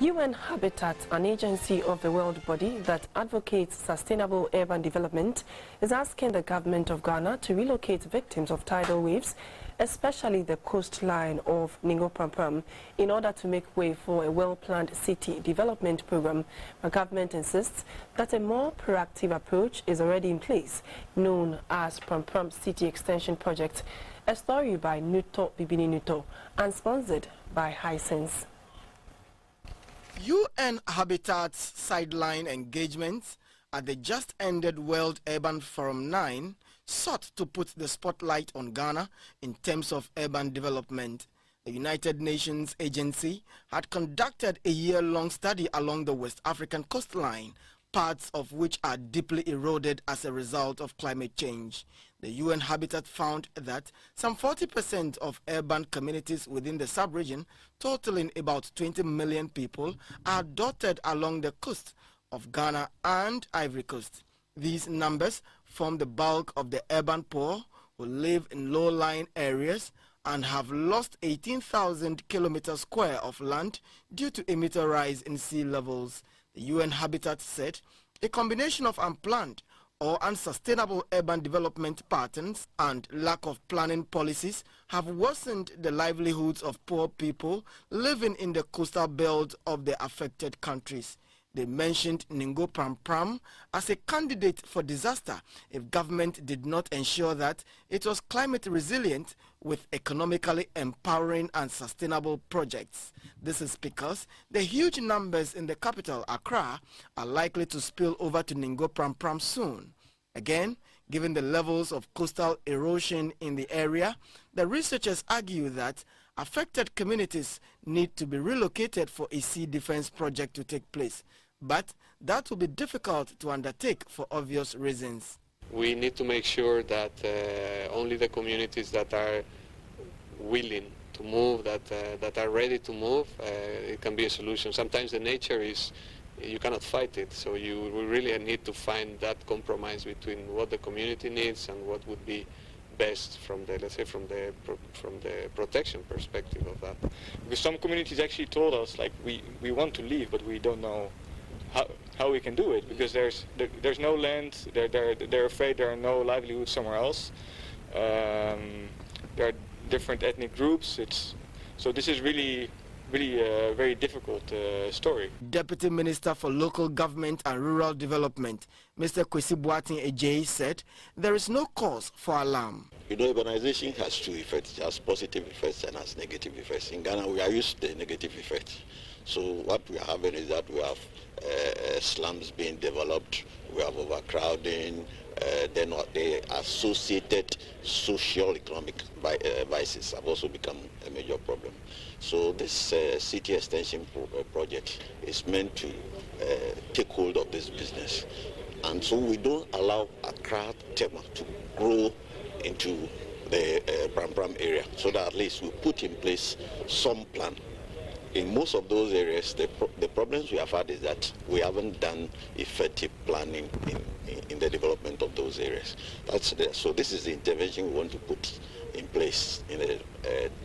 UN Habitat, an agency of the world body that advocates sustainable urban development, is asking the government of Ghana to relocate victims of tidal waves, especially the coastline of Ningo Prampram, in order to make way for a well-planned city development program. The government insists that a more proactive approach is already in place, known as Prampram City Extension Project. A story by Nuto Bibini Nuto and sponsored by Hisense. UN Habitat's sideline engagement at the just-ended World Urban Forum 9 sought to put the spotlight on Ghana in terms of urban development. The United Nations agency had conducted a year-long study along the West African coastline, parts of which are deeply eroded as a result of climate change. The UN Habitat found that some 40% of urban communities within the sub-region, totaling about 20 million people, are dotted along the coast of Ghana and Ivory Coast. These numbers form the bulk of the urban poor who live in low-lying areas and have lost 18,000 kilometers square of land due to a meter rise in sea levels. The UN Habitat said a combination of unplanned or unsustainable urban development patterns and lack of planning policies have worsened the livelihoods of poor people living in the coastal belt of the affected countries. They mentioned Ningo Prampram as a candidate for disaster if government did not ensure that it was climate resilient with economically empowering and sustainable projects. This is because the huge numbers in the capital, Accra, are likely to spill over to Ningo Prampram soon. Again, given the levels of coastal erosion in the area, the researchers argue that affected communities need to be relocated for a sea defense project to take place. But that will be difficult to undertake for obvious reasons. We need to make sure that only the communities that are willing to move, that are ready to move, it can be a solution. Sometimes the nature is, you cannot fight it, so we really need to find that compromise between what the community needs and what would be best from the, let's say, from the protection perspective of that. Because some communities actually told us, like, we want to leave, but we don't know how we can do it, because there's no land, they're afraid there are no livelihoods somewhere else. There are different ethnic groups. So this is really a very difficult story. Deputy Minister for Local Government and Rural Development, Mr. Kwesi Boateng Ejei, said there is no cause for alarm. You know, urbanization has two effects. It has positive effects and has negative effects. In Ghana, we are used to the negative effects. So what we are having is that we have slums being developed, we have overcrowding, then the associated socio-economic vices have also become a major problem. So this city extension project is meant to take hold of this business. And so we don't allow Accra Tema to grow into the Prampram area, so that at least we put in place some plan. In most of those areas, the problems we have had is that we haven't done effective planning in the development of those areas. So this is the intervention we want to put in place in the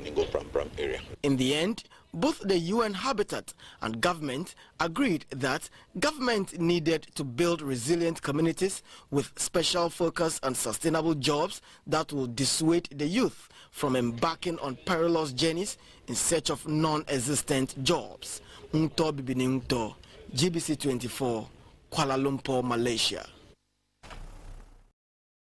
Ningo Prampram area. In the end, both the UN Habitat and government agreed that government needed to build resilient communities with special focus on sustainable jobs that will dissuade the youth from embarking on perilous journeys in search of non-existent jobs. Nuto Bibini Nuto, GBC 24, Kuala Lumpur, Malaysia.